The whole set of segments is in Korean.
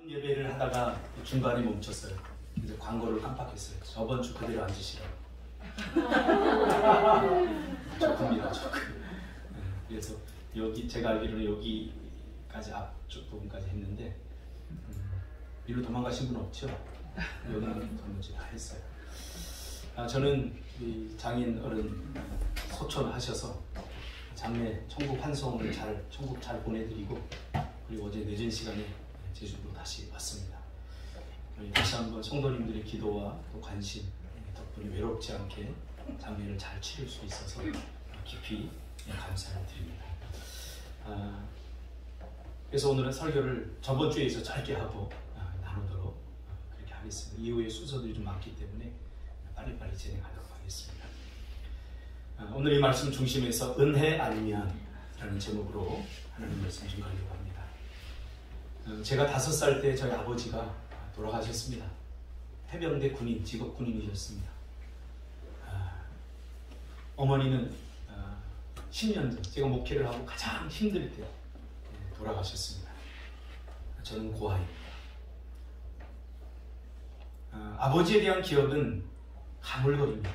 예배를 하다가 중간에 멈췄어요. 이제 광고를 깜빡했어요. 저번 주 그대로 앉으시라고. 조금이라 조금. 그래서 여기 제가 알기로는 여기까지 앞쪽 부분까지 했는데 일로 도망가신 분 없죠? 여기는 도무지 다 했어요. 저는 이 장인 어른 소천하셔서 장례 천국 환송을 천국 잘 보내드리고 그리고 어제 늦은 시간에 제주도로 다시 왔습니다. 다시 한번 성도님들의 기도와 또 관심 덕분에 외롭지 않게 장례를 잘 치를 수 있어서 깊이 감사를 드립니다. 그래서 오늘은 설교를 저번 주에서 짧게 하고 나누도록 그렇게 하겠습니다. 이후에 순서들이 좀 많기 때문에 빨리빨리 진행하도록 하겠습니다. 오늘 이 말씀 중심에서 은혜 아니면 라는 제목으로 하나님 말씀 좀 가려고 합니다. 제가 5살 때 저희 아버지가 돌아가셨습니다. 해병대 군인, 직업 군인이셨습니다. 어머니는 10년 전 제가 목회를 하고 가장 힘들 때 돌아가셨습니다. 저는 고아입니다. 아버지에 대한 기억은 가물거립니다.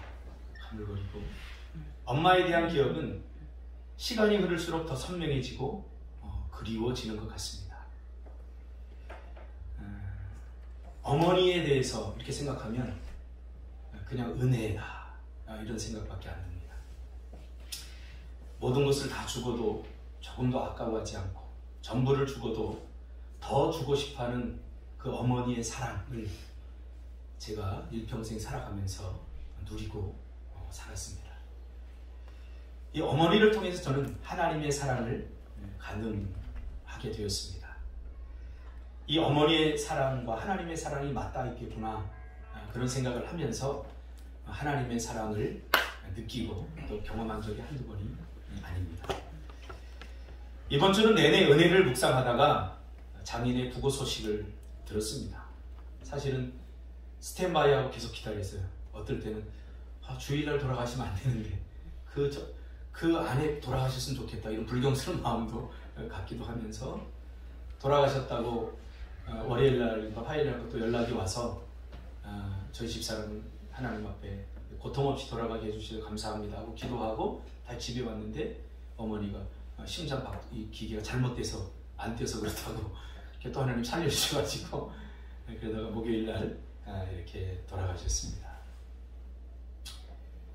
가물거리고 엄마에 대한 기억은 시간이 흐를수록 더 선명해지고 그리워지는 것 같습니다. 어머니에 대해서 이렇게 생각하면 그냥 은혜다 이런 생각밖에 안 듭니다. 모든 것을 다 주고도 조금도 아까워하지 않고 전부를 주고도 더 주고 싶어하는 그 어머니의 사랑을 제가 일평생 살아가면서 누리고 살았습니다. 이 어머니를 통해서 저는 하나님의 사랑을 가늠하게 되었습니다. 이 어머니의 사랑과 하나님의 사랑이 맞닿아 있겠구나 그런 생각을 하면서 하나님의 사랑을 느끼고 또 경험한 적이 한두 번이 아닙니다. 이번 주는 내내 은혜를 묵상하다가 장인의 부고 소식을 들었습니다. 사실은 스탠바이하고 계속 기다렸어요. 어떨 때는 주일날 돌아가시면 안 되는데 그 안에 돌아가셨으면 좋겠다 이런 불경스러운 마음도 갖기도 하면서 돌아가셨다고 월요일날과 화요일날 또 연락이 와서 저희 집사람은 하나님 앞에 고통 없이 돌아가게 해주셔서 감사합니다 하고 기도하고 다시 집에 왔는데 어머니가 심장 이 기계가 잘못돼서 안 뛰어서 그렇다고 또 하나님 살려주셔가지고 그러다가 목요일날 이렇게 돌아가셨습니다.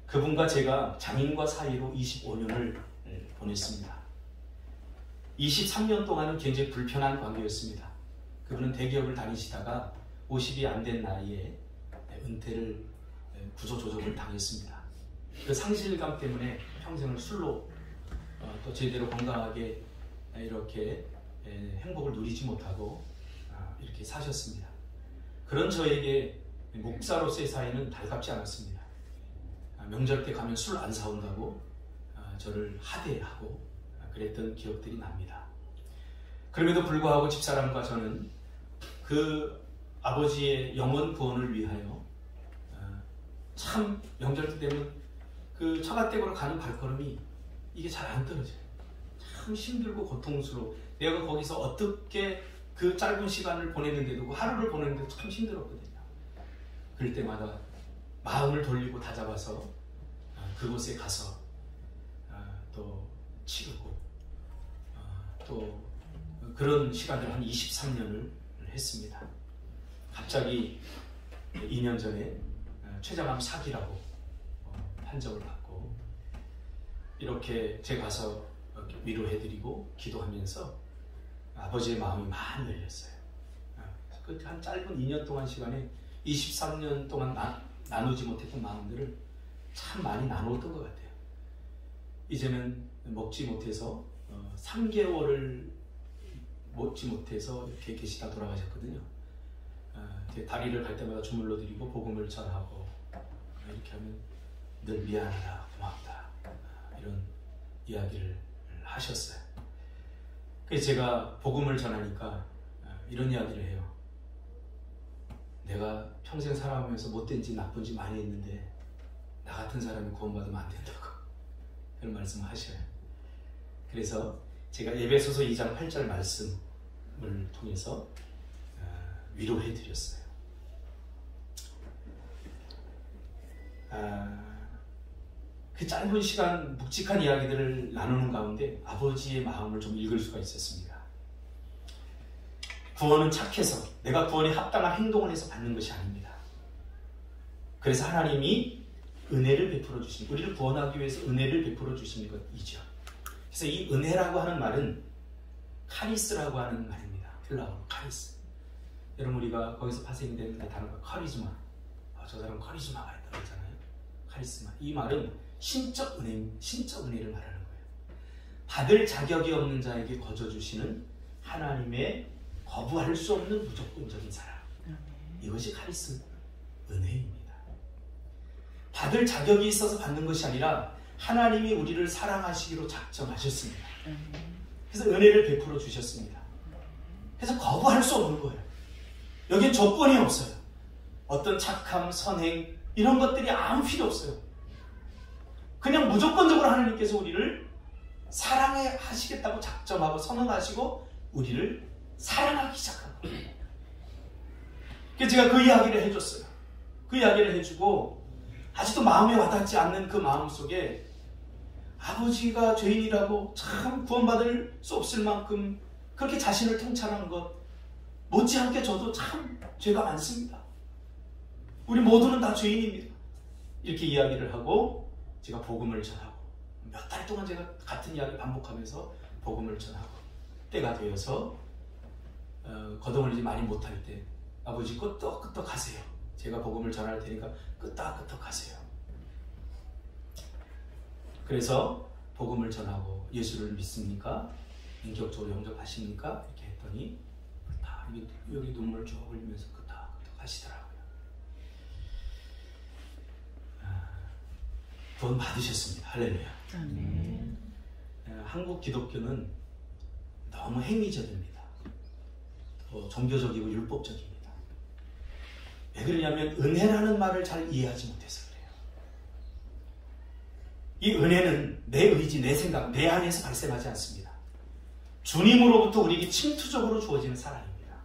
그분과 제가 장인과 사이로 25년을 보냈습니다. 23년 동안은 굉장히 불편한 관계였습니다. 그분은 대기업을 다니시다가 50이 안 된 나이에 은퇴를 구조조정을 당했습니다. 그 상실감 때문에 평생을 술로 또 제대로 건강하게 이렇게 행복을 누리지 못하고 이렇게 사셨습니다. 그런 저에게 목사로서의 사회는 달갑지 않았습니다. 명절 때 가면 술 안 사온다고 저를 하대하고 그랬던 기억들이 납니다. 그럼에도 불구하고 집사람과 저는 그 아버지의 영원 구원을 위하여 참 명절 때 되면 그 처가댁으로 가는 발걸음이 이게 잘 안 떨어져요. 참 힘들고 고통스러워. 내가 거기서 어떻게 그 짧은 시간을 보냈는데도 그 하루를 보냈는데도 참 힘들었거든요. 그럴 때마다 마음을 돌리고 다잡아서 그곳에 가서 또 치르고 또 그런 시간을 한 23년을 했습니다. 갑자기 2년 전에 췌장암 사기라고 판정을 받고 이렇게 제가 가서 위로해드리고 기도하면서 아버지의 마음이 많이 열렸어요. 그 한 짧은 2년 동안 시간에 23년 동안 나누지 못했던 마음들을 참 많이 나누었던 것 같아요. 이제는 먹지 못해서 3개월을 먹지 못해서 이렇게 계시다 돌아가셨거든요. 다리를 갈 때마다 주물러 드리고 복음을 전하고 이렇게 하면 늘 미안하다, 고맙다 이런 이야기를 하셨어요. 그래서 제가 복음을 전하니까 이런 이야기를 해요. 내가 평생 살아오면서 못된 짓, 나쁜 짓 많이 했는데 나 같은 사람이 구원받으면 안 된다고 그런 말씀을 하셔요. 그래서 제가 에베소서 2장 8절 말씀을 통해서 위로해 드렸어요. 그 짧은 시간 묵직한 이야기들을 나누는 가운데 아버지의 마음을 좀 읽을 수가 있었습니다. 구원은 착해서 내가 구원에 합당한 행동을 해서 받는 것이 아닙니다. 그래서 하나님이 은혜를 베풀어 주신, 우리를 구원하기 위해서 은혜를 베풀어 주신 것이죠. 그래서 이 은혜라고 하는 말은 카리스라고 하는 말입니다. 헬라어로 카리스. 여러분 우리가 거기서 파생이 되는 단어가 카리즈마. 저 사람 카리즈마가 있다고 했잖아요. 카리스마. 이 말은 신적 은혜를 말하는 거예요. 받을 자격이 없는 자에게 거저 주시는 하나님의 거부할 수 없는 무조건적인 사랑. 이것이 카리스마, 은혜입니다. 받을 자격이 있어서 받는 것이 아니라 하나님이 우리를 사랑하시기로 작정하셨습니다. 그래서 은혜를 베풀어 주셨습니다. 그래서 거부할 수 없는 거예요. 여기엔 조건이 없어요. 어떤 착함, 선행 이런 것들이 아무 필요 없어요. 그냥 무조건적으로 하나님께서 우리를 사랑하시겠다고 작정하고 선언하시고 우리를 사랑하기 시작한 거예요. 그래서 제가 그 이야기를 해줬어요. 그 이야기를 해주고 아직도 마음에 와닿지 않는 그 마음 속에 아버지가 죄인이라고 참 구원받을 수 없을 만큼 그렇게 자신을 통찰한 것 못지않게 저도 참 죄가 많습니다. 우리 모두는 다 죄인입니다. 이렇게 이야기를 하고 제가 복음을 전하고 몇 달 동안 제가 같은 이야기 반복하면서 복음을 전하고 때가 되어서 거동을 이제 많이 못할 때 아버지 끄떡끄떡 가세요. 제가 복음을 전할 테니까 끄떡끄떡 가세요. 그래서 복음을 전하고 예수를 믿습니까? 인격적으로 영접하십니까? 이렇게 했더니 다 여기 눈물 쭉 흘리면서 끄떡끄떡 하시더라고요. 구원 받으셨습니다. 할렐루야. 아멘. 한국 기독교는 너무 행위적입니다. 종교적이고 율법적입니다. 왜 그러냐면 은혜라는 말을 잘 이해하지 못해서 그래요. 이 은혜는 내 의지, 내 생각, 내 안에서 발생하지 않습니다. 주님으로부터 우리에게 침투적으로 주어지는 사랑입니다.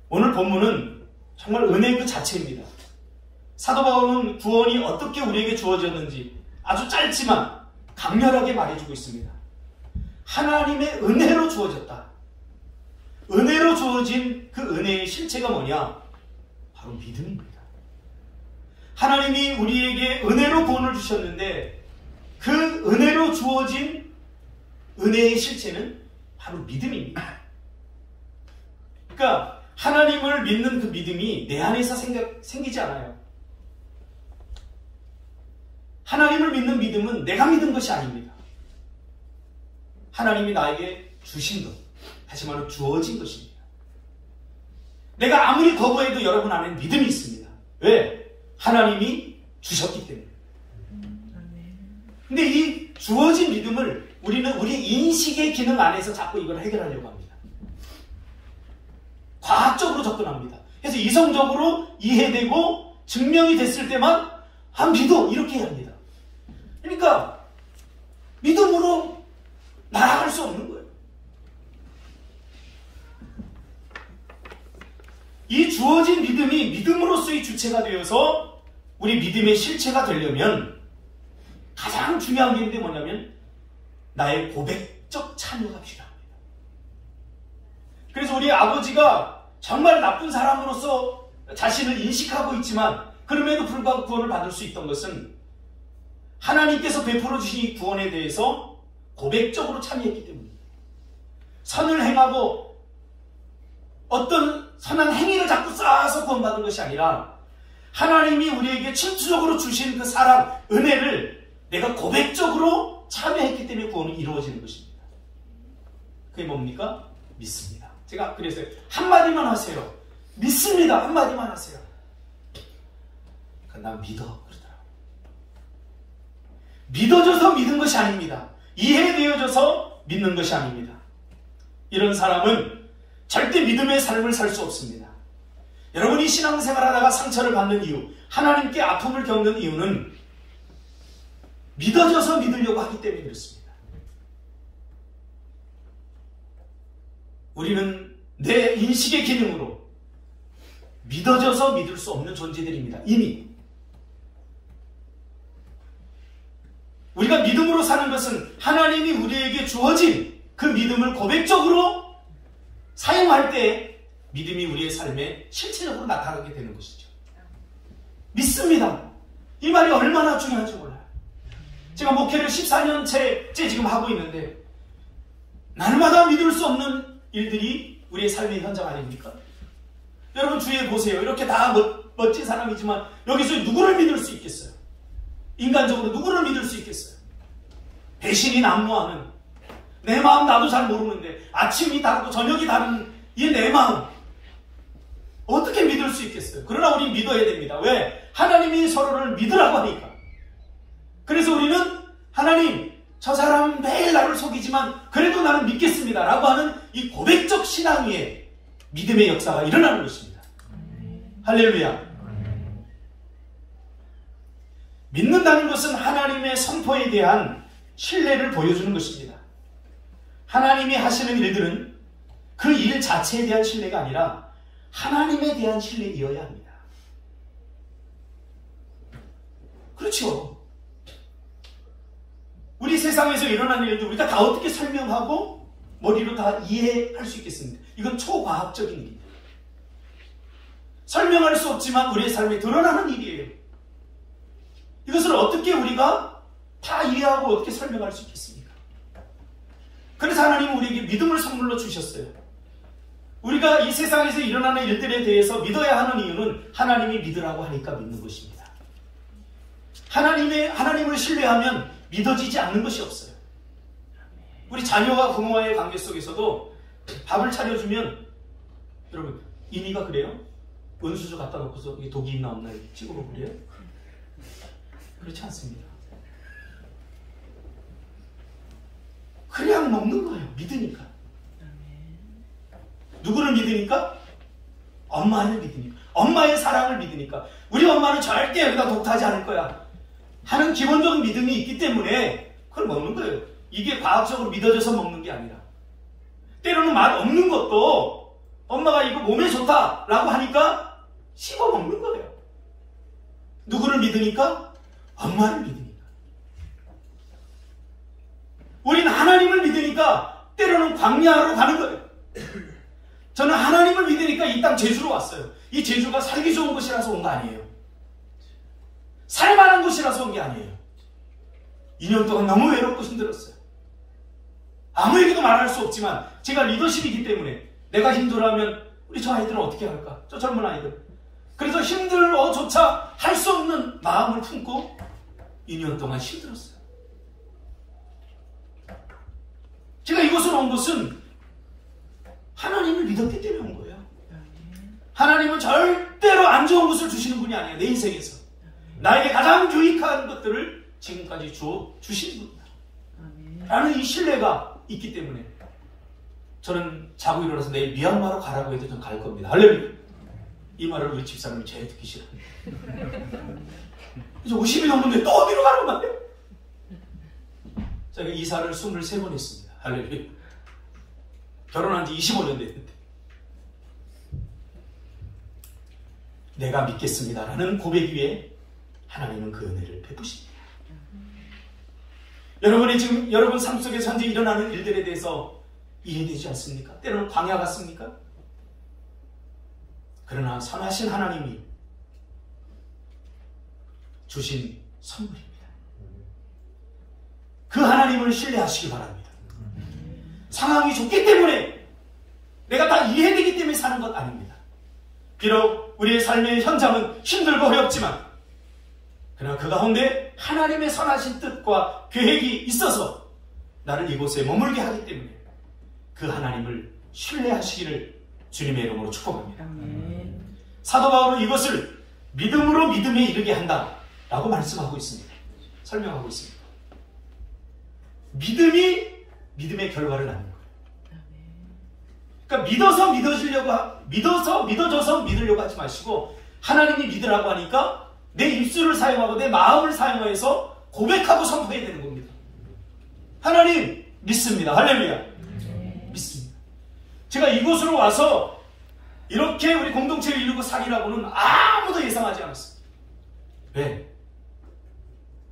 오늘 본문은 정말 은혜 그 자체입니다. 사도 바울은 구원이 어떻게 우리에게 주어졌는지 아주 짧지만 강렬하게 말해주고 있습니다. 하나님의 은혜로 주어졌다. 은혜로 주어진 그 은혜의 실체가 뭐냐? 바로 믿음입니다. 하나님이 우리에게 은혜로 구원을 주셨는데 그 은혜로 주어진 은혜의 실체는 바로 믿음입니다. 그러니까 하나님을 믿는 그 믿음이 내 안에서 생기지 않아요. 하나님을 믿는 믿음은 내가 믿은 것이 아닙니다. 하나님이 나에게 주신 것, 다시 말하면 주어진 것입니다. 내가 아무리 거부해도 여러분 안에 믿음이 있습니다. 왜? 하나님이 주셨기 때문에. 근데 이 주어진 믿음을 우리는 우리의 인식의 기능 안에서 자꾸 이걸 해결하려고 합니다. 과학적으로 접근합니다. 그래서 이성적으로 이해되고 증명이 됐을 때만 믿어 이렇게 해야 합니다. 그러니까 믿음으로 나아갈 수 없는 거예요. 이 주어진 믿음이 믿음으로서의 주체가 되어서 우리 믿음의 실체가 되려면 가장 중요한 게 있는데 뭐냐면 나의 고백적 참여가 필요합니다. 그래서 우리 아버지가 정말 나쁜 사람으로서 자신을 인식하고 있지만 그럼에도 불구하고 구원을 받을 수 있던 것은 하나님께서 베풀어 주신 이 구원에 대해서 고백적으로 참여했기 때문입니다. 선을 행하고 어떤 선한 행위를 자꾸 쌓아서 구원받은 것이 아니라 하나님이 우리에게 침투적으로 주신 그 사랑, 은혜를 내가 고백적으로 참여했기 때문에 구원이 이루어지는 것입니다. 그게 뭡니까? 믿습니다. 제가 그랬어요. 한마디만 하세요. 믿습니다. 한마디만 하세요. 난 믿어 그러더라고요. 믿어져서 믿은 것이 아닙니다. 이해되어져서 믿는 것이 아닙니다. 이런 사람은 절대 믿음의 삶을 살 수 없습니다. 여러분이 신앙생활하다가 상처를 받는 이유, 하나님께 아픔을 겪는 이유는 믿어져서 믿으려고 하기 때문에 그렇습니다. 우리는 내 인식의 기능으로 믿어져서 믿을 수 없는 존재들입니다. 이미 우리가 믿음으로 사는 것은 하나님이 우리에게 주어진 그 믿음을 고백적으로 사용할 때 믿음이 우리의 삶에 실체적으로 나타나게 되는 것이죠. 믿습니다. 이 말이 얼마나 중요한지 몰라요. 제가 목회를 14년째 지금 하고 있는데 날마다 믿을 수 없는 일들이 우리의 삶의 현장 아닙니까? 여러분 주위에 보세요. 이렇게 다 멋진 사람이지만 여기서 누구를 믿을 수 있겠어요? 인간적으로 누구를 믿을 수 있겠어요? 배신이 난무하는, 내 마음 나도 잘 모르는데 아침이 다르고 저녁이 다른 이 내 마음 어떻게 믿을 수 있겠어요? 그러나 우리는 믿어야 됩니다. 왜? 하나님이 서로를 믿으라고 하니까. 그래서 우리는 하나님, 저 사람 매일 나를 속이지만 그래도 나는 믿겠습니다 라고 하는 이 고백적 신앙 위에 믿음의 역사가 일어나는 것입니다. 할렐루야. 믿는다는 것은 하나님의 선포에 대한 신뢰를 보여주는 것입니다. 하나님이 하시는 일들은 그 일 자체에 대한 신뢰가 아니라 하나님에 대한 신뢰이어야 합니다. 그렇죠. 우리 세상에서 일어나는 일들 우리가 다 어떻게 설명하고 머리로 다 이해할 수 있겠습니까? 이건 초과학적인 일입니다. 설명할 수 없지만 우리의 삶에 드러나는 일이에요. 이것을 어떻게 우리가 다 이해하고 어떻게 설명할 수 있겠습니까? 그래서 하나님은 우리에게 믿음을 선물로 주셨어요. 우리가 이 세상에서 일어나는 일들에 대해서 믿어야 하는 이유는 하나님이 믿으라고 하니까 믿는 것입니다. 하나님을 신뢰하면 믿어지지 않는 것이 없어요. 우리 자녀와 부모와의 관계 속에서도 밥을 차려주면, 여러분 인이가 그래요? 은수저 갖다 놓고서 이게 독이 있나 없나 찍어보고 그래요? 그렇지 않습니다. 그냥 먹는 거예요. 믿으니까. 누구를 믿으니까? 엄마를 믿으니까. 엄마의 사랑을 믿으니까. 우리 엄마는 절대 여기다 독타하지 않을 거야 하는 기본적인 믿음이 있기 때문에 그걸 먹는 거예요. 이게 과학적으로 믿어져서 먹는 게 아니라, 때로는 맛 없는 것도 엄마가 이거 몸에 좋다라고 하니까 씹어 먹는 거예요. 누구를 믿으니까? 엄마를 믿으니까. 우리는 하나님을 믿으니까 때로는 광야로 가는 거예요. 저는 하나님을 믿으니까 이 땅 제주로 왔어요. 이 제주가 살기 좋은 곳이라서 온 거 아니에요. 살만한 곳이라서 온 게 아니에요. 2년 동안 너무 외롭고 힘들었어요. 아무에게도 말할 수 없지만 제가 리더십이기 때문에 내가 힘들어하면 우리 저 아이들은 어떻게 할까? 저 젊은 아이들. 그래서 힘들어조차 할 수 없는 마음을 품고 2년 동안 힘들었어요. 제가 이곳으로 온 것은 하나님을 믿었기 때문에 온 거예요. 하나님은 절대로 안 좋은 것을 주시는 분이 아니에요. 내 인생에서 나에게 가장 유익한 것들을 지금까지 주신 분이다 라는 이 신뢰가 있기 때문에 저는 자고 일어나서 내일 미얀마로 가라고 해도 전 갈 겁니다. 할렐루야. 이 말을 우리 집사람이 제일 듣기 싫어합니다. 이제 50이 넘는데 또 어디로 가는 말이에요? 제가 이사를 23번 했습니다. 할렐루야. 결혼한 지 25년 됐는데 내가 믿겠습니다라는 고백 위에 하나님은 그 은혜를 베푸십니다. 여러분이 지금 여러분 삶 속에서 현재 일어나는 일들에 대해서 이해되지 않습니까? 때로는 광야 같습니까? 그러나 선하신 하나님이 주신 선물입니다. 그 하나님을 신뢰하시기 바랍니다. 상황이 좋기 때문에 내가 다 이해되기 때문에 사는 것 아닙니다. 비록 우리의 삶의 현장은 힘들고 어렵지만 그러나 그 가운데 하나님의 선하신 뜻과 계획이 있어서 나를 이곳에 머물게 하기 때문에 그 하나님을 신뢰하시기를 주님의 이름으로 축복합니다. 사도 바울은 이것을 믿음으로 믿음에 이르게 한다라고 말씀하고 있습니다. 설명하고 있습니다. 믿음이 믿음의 결과를 낳는 거예요. 그러니까 믿어져서 믿으려고 하지 마시고 하나님이 믿으라고 하니까 내 입술을 사용하고 내 마음을 사용해서 고백하고 선포해야 되는 겁니다. 하나님 믿습니다. 할렐루야. 믿습니다. 제가 이곳으로 와서 이렇게 우리 공동체를 이루고 살리라고는 아무도 예상하지 않았어요. 왜?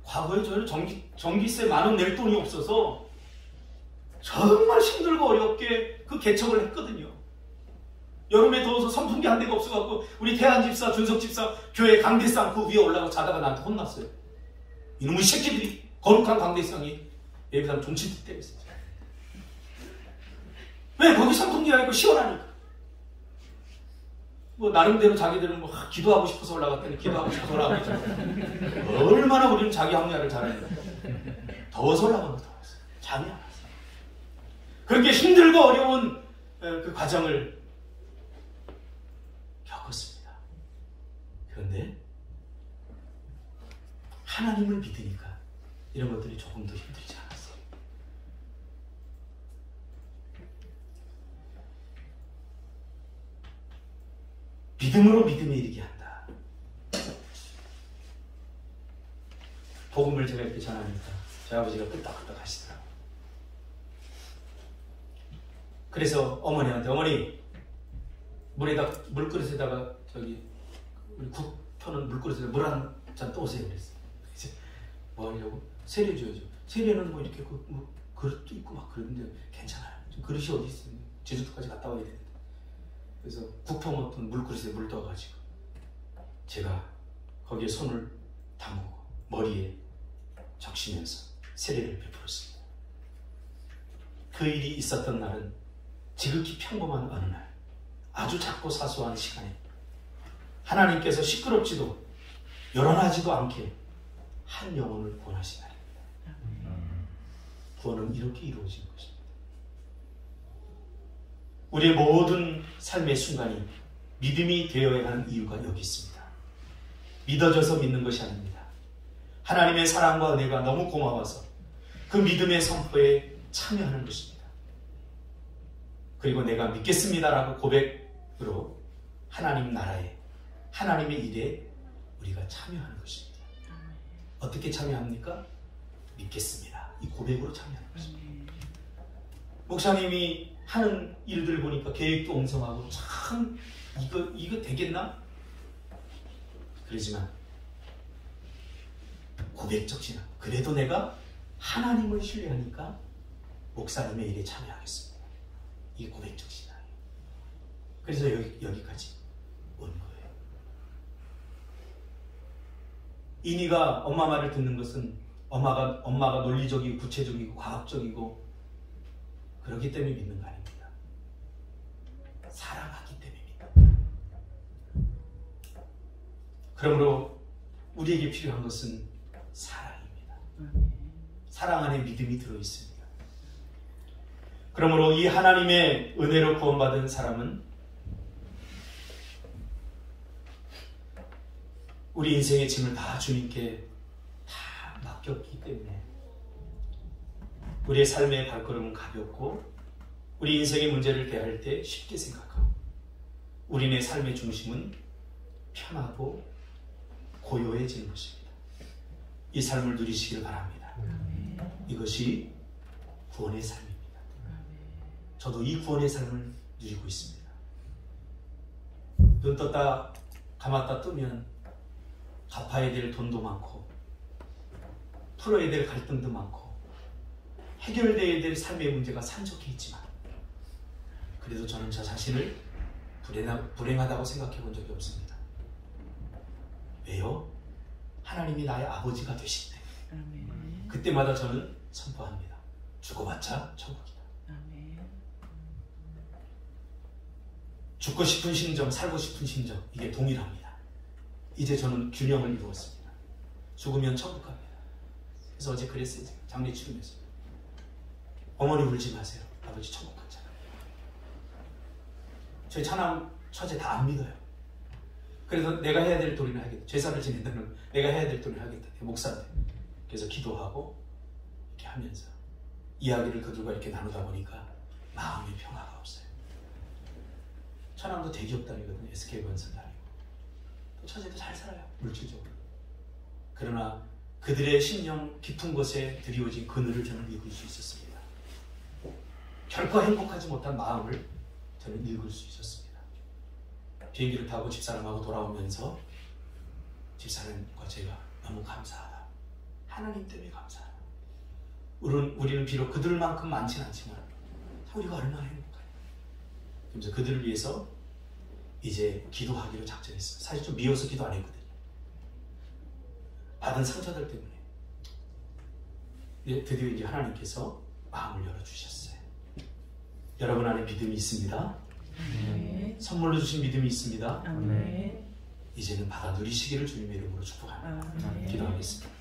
과거에 저는 전기세 10,000원 낼 돈이 없어서 정말 힘들고 어렵게 그 개척을 했거든요. 여름에 더워서 선풍기 한 대가 없어갖고 우리 대한 집사, 준석 집사 교회 강대상 그 위에 올라가서 자다가 나한테 혼났어요. 이놈의 새끼들이 거룩한 강대상이 예비당 종친들 때렸어요. 왜? 거기 선풍기가 있고 시원하니까. 뭐 나름대로 자기들은 뭐 기도하고 싶어서 올라갔더니 기도하고 싶어서 올라가겠죠. 얼마나 우리는 자기 합리화를 잘하는데 더워서 올라간 거 더웠어요. 잠이 안 왔어요. 그렇게 힘들고 어려운 그 과정을 겪었습니다. 그런데 하나님을 믿으니까 이런 것들이 조금 더 힘들지 않았어요. 믿음으로 믿음에 이르게 한다. 복음을 제가 이렇게 전하니까 저희 아버지가 끄떡끄떡 하시더라고요. 그래서 어머니한테 어머니 물그릇에다가 저기 우리 국 펴는 물그릇에다 물 한 잔 떠오세요 그랬어요. 이제 뭐 하려고? 세례 줘야죠. 세례는 뭐 이렇게 뭐 그릇도 있고 막 그러는데 괜찮아요. 그릇이 어디 있어요? 제주도까지 갔다 와야 되는데. 그래서 국 퍼먹던 물그릇에 물 떠가지고 제가 거기에 손을 담그고 머리에 적시면서 세례를 베풀었습니다. 그 일이 있었던 날은 지극히 평범한 어느 날 아주 작고 사소한 시간에 하나님께서 시끄럽지도 요란하지도 않게 한 영혼을 구원하신 날입니다. 구원은 이렇게 이루어진 것입니다. 우리의 모든 삶의 순간이 믿음이 되어야 하는 이유가 여기 있습니다. 믿어져서 믿는 것이 아닙니다. 하나님의 사랑과 은혜가 너무 고마워서 그 믿음의 선포에 참여하는 것입니다. 그리고 내가 믿겠습니다라고 고백으로 하나님 나라에 하나님의 일에 우리가 참여하는 것입니다. 어떻게 참여합니까? 믿겠습니다. 이 고백으로 참여하는 것입니다. 목사님이 하는 일들 보니까 계획도 엉성하고 참 이거 되겠나? 그러지만 고백적 신앙. 그래도 내가 하나님을 신뢰하니까 목사님의 일에 참여하겠습니다. 이게 고백적 신앙이에요. 그래서 여기까지 온 거예요. 이니가 엄마 말을 듣는 것은 엄마가 논리적이고 구체적이고 과학적이고 그렇기 때문에 믿는 거 아닙니다. 사랑하기 때문입니다. 그러므로 우리에게 필요한 것은 사랑입니다. 사랑 안에 믿음이 들어있습니다. 그러므로 이 하나님의 은혜로 구원받은 사람은 우리 인생의 짐을 다 주님께 다 맡겼기 때문에 우리의 삶의 발걸음은 가볍고 우리 인생의 문제를 대할 때 쉽게 생각하고 우리의 삶의 중심은 편하고 고요해지는 것입니다. 이 삶을 누리시길 바랍니다. 이것이 구원의 삶입니다. 저도 이 구원의 삶을 누리고 있습니다. 눈 떴다 감았다 뜨면 갚아야 될 돈도 많고 풀어야 될 갈등도 많고 해결되어야 될 삶의 문제가 산적해 있지만 그래도 저는 저 자신을 불행하다고 생각해 본 적이 없습니다. 왜요? 하나님이 나의 아버지가 되실 때 그때마다 저는 선포합니다. 죽어봤자 천국이다. 죽고 싶은 심정, 살고 싶은 심정 이게 동일합니다. 이제 저는 균형을 이루었습니다. 죽으면 천국 갑니다. 그래서 어제 그랬어요. 장례 치르면서 어머니 울지 마세요. 아버지 천국 갔잖아요. 저희 차남 처제 다 안 믿어요. 그래서 내가 해야 될 도리는 하겠다. 제사를 지낸다면 내가 해야 될 도리를 하겠다. 목사인데. 그래서 기도하고 이렇게 하면서 이야기를 그들과 이렇게 나누다 보니까 마음의 평화가 없어요. 처남도 대기업 다니거든요. SK건설 다니고. 또 처제도 잘 살아요. 물질적으로. 그러나 그들의 심령 깊은 곳에 드리워진 그늘을 저는 읽을 수 있었습니다. 결코 행복하지 못한 마음을 저는 읽을 수 있었습니다. 비행기를 타고 집사람하고 돌아오면서 집사람과 제가 너무 감사하다. 하나님 때문에 감사하다. 우리는 비록 그들만큼 많지는 않지만 우리가 얼마나 행복해요. 그래서 그들을 위해서 이제 기도하기로 작정했어요. 사실 좀 미워서 기도 안 했거든요. 받은 상처들 때문에. 드디어 이제 하나님께서 마음을 열어주셨어요. 여러분 안에 믿음이 있습니다. 네. 선물로 주신 믿음이 있습니다. 네. 이제는 받아 누리시기를 주님의 이름으로 축복합니다. 네. 기도하겠습니다.